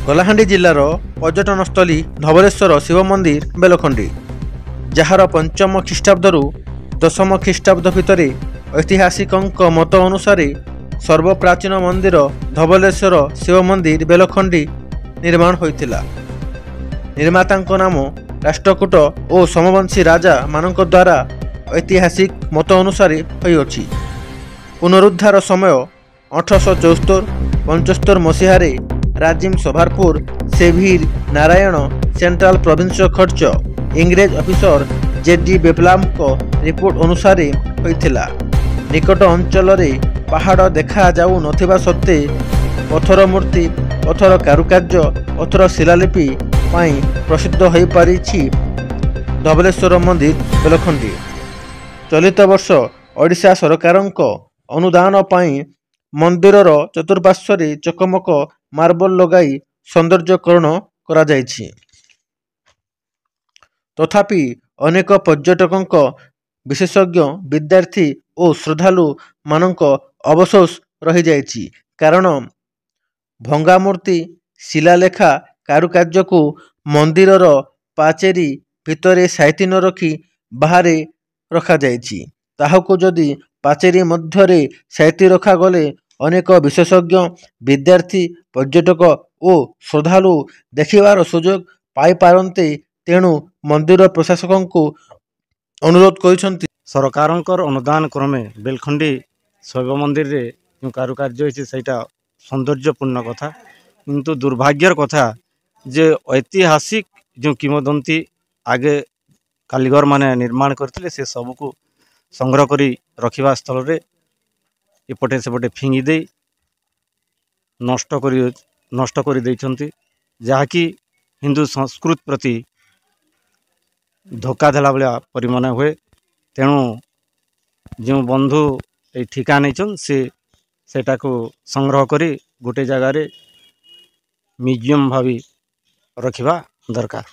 କଳାହାଣ୍ଡି ଜିଲ୍ଲାର ପର୍ଯ୍ୟଟନସ୍ଥଳୀ ଧବଳେଶ୍ୱର ଶିବ ମନ୍ଦିର ବେଲଖଣ୍ଡି, ଯାହାର 5ମ ଖ୍ରୀଷ୍ଟାବ୍ଦରୁ 10ମ ଖ୍ରୀଷ୍ଟାବ୍ଦ ଭିତରେ ଐତିହାସିକଙ୍କ ମତ ଅନୁସାରେ ସର୍ବପ୍ରାଚୀନ ମନ୍ଦିର ଧବଳେଶ୍ୱର ଶିବ ମନ୍ଦିର ବେଲଖଣ୍ଡି ନିର୍ମାଣ ହୋଇଥିଲା। ନିର୍ମାତାଙ୍କ ନାମ ରାଷ୍ଟ୍ରକୂଟ ଓ ସମବଂଶୀ ରାଜା ମାନଙ୍କ ଦ୍ୱାରା ଐତିହାସିକ ମତ ଅନୁସାରେ ହୋଇଅଛି। ପୁନରୁଦ୍ଧାର ସମୟ 1874-75 ମସିହାରେ ରାଜିମ ସଭାରପୁର ସେଭିର ନାରାୟଣ ସେଣ୍ଟ୍ରାଲ ପ୍ରୋଭିନ୍ସର ଖର୍ଚ୍ଚ ଇଂରେଜ ଅଫିସର ଜେ.ଡି. ବେପଲାମଙ୍କ ରିପୋର୍ଟ ଅନୁସାରେ ହୋଇଥିଲା। ନିକଟ ଅଞ୍ଚଳରେ ପାହାଡ଼ ଦେଖାଯାଉ ନଥିବା ସତ୍ତ୍ୱେ ପଥର ମୂର୍ତ୍ତି, ପଥର କାରୁକାର୍ଯ୍ୟ, ପଥର ଶିଳାଲିପି ପାଇଁ ପ୍ରସିଦ୍ଧ ହୋଇପାରିଛି ଧବଳେଶ୍ୱର ମନ୍ଦିର ବେଲଖଣ୍ଡି। ଚଳିତ ବର୍ଷ ଓଡ଼ିଶା ସରକାରଙ୍କ ଅନୁଦାନ ପାଇଁ ମନ୍ଦିରର ଚତୁଃପାର୍ଶ୍ୱରେ ଚକମକ ମାର୍ବଲ ଲଗାଇ ସୌନ୍ଦର୍ଯ୍ୟକରଣ କରାଯାଇଛି। ତଥାପି ଅନେକ ପର୍ଯ୍ୟଟକଙ୍କ, ବିଶେଷଜ୍ଞ, ବିଦ୍ୟାର୍ଥୀ ଓ ଶ୍ରଦ୍ଧାଳୁ ମାନଙ୍କ ଅବଶୋଷ ରହିଯାଇଛି। କାରଣ ଭଙ୍ଗାମୂର୍ତ୍ତି, ଶିଳାଲେଖା କାରୁକାର୍ଯ୍ୟକୁ ମନ୍ଦିରର ପାଚେରୀ ଭିତରେ ସାଇତି ନ ରଖି ବାହାରେ ରଖାଯାଇଛି। ତାହାକୁ ଯଦି ପାଚେରୀ ମଧ୍ୟରେ ସାଇତି ରଖାଗଲେ ଅନେକ ବିଶେଷଜ୍ଞ, ବିଦ୍ୟାର୍ଥୀ, ପର୍ଯ୍ୟଟକ ଓ ଶ୍ରଦ୍ଧାଳୁ ଦେଖିବାର ସୁଯୋଗ ପାଇପାରନ୍ତେ। ତେଣୁ ମନ୍ଦିର ପ୍ରଶାସକଙ୍କୁ ଅନୁରୋଧ କରିଛନ୍ତି। ସରକାରଙ୍କର ଅନୁଦାନ କ୍ରମେ ବେଲଖଣ୍ଡି ଶୈବ ମନ୍ଦିରରେ ଯେଉଁ କାରୁକାର୍ଯ୍ୟ ହୋଇଛି ସେଇଟା ସୌନ୍ଦର୍ଯ୍ୟପୂର୍ଣ୍ଣ କଥା, କିନ୍ତୁ ଦୁର୍ଭାଗ୍ୟର କଥା ଯେ ଐତିହାସିକ ଯେଉଁ କିମ୍ବଦନ୍ତୀ ଆଗେ କାରିଗର ମାନେ ନିର୍ମାଣ କରିଥିଲେ ସେ ସବୁକୁ ସଂଗ୍ରହ କରି ରଖିବା ସ୍ଥଳରେ ଏପଟେ ସେପଟେ ଫିଙ୍ଗି ଦେଇ ନଷ୍ଟ କରି ଦେଇଛନ୍ତି, ଯାହାକି ହିନ୍ଦୁ ସଂସ୍କୃତି ପ୍ରତି ଧୋକା ଦେଲା ଭଳିଆ ପରିମନେ ହୁଏ। ତେଣୁ ଯେଉଁ ବନ୍ଧୁ ଏଇ ଠିକା ନେଇଛନ୍ତି ସେ ସେଟାକୁ ସଂଗ୍ରହ କରି ଗୋଟେ ଜାଗାରେ ମ୍ୟୁଜିୟମ୍ ଭାବି ରଖିବା ଦରକାର।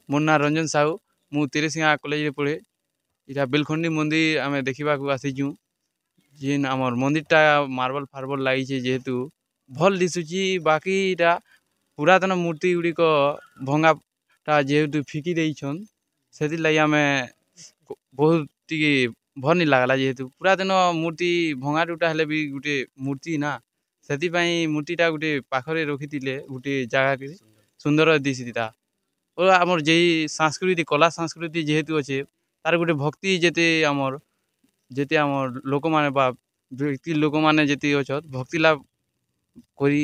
ମୋ ନାଁ ରଞ୍ଜନ ସାହୁ, ମୁଁ ତିରେସିଙ୍ଗା କଲେଜରେ ପଢ଼େ। ଏଇଟା ବେଲଖଣ୍ଡି ମନ୍ଦିର ଆମେ ଦେଖିବାକୁ ଆସିଛୁ। ଯେନ୍ ଆମର ମନ୍ଦିରଟା ମାର୍ବଲ ଫାର୍ବଲ ଲାଗିଛି, ଯେହେତୁ ଭଲ ଦିଶୁଛି। ବାକି ଏଇଟା ପୁରାତନ ମୂର୍ତ୍ତି ଗୁଡ଼ିକ ଭଙ୍ଗାଟା ଯେହେତୁ ଫିକି ଦେଇଛନ୍, ସେଥିର୍ଲାଗି ଆମେ ବହୁତ ଟିକେ ଭଲ ନି ଲାଗ୍ଲା। ଯେହେତୁ ପୁରାତନ ମୂର୍ତ୍ତି ଭଙ୍ଗା ଟୁଟା ହେଲେ ବି ଗୋଟେ ମୂର୍ତ୍ତି ନା, ସେଥିପାଇଁ ମୂର୍ତ୍ତିଟା ଗୋଟେ ପାଖରେ ରଖିଥିଲେ ଗୋଟେ ଜାଗାକେ ସୁନ୍ଦର ଦିଶିତା। ଓ ଆମର ଯେଇ ସଂସ୍କୃତି, କଲା ସଂସ୍କୃତି ଯେହେତୁ ଅଛେ, ତାର ଗୋଟେ ଭକ୍ତି ଯେତେ ଆମର ଲୋକମାନେ ବା ବ୍ୟକ୍ତି ଲୋକମାନେ ଯେତେ ଅଛନ୍, ଭକ୍ତି ଲାଭ କରି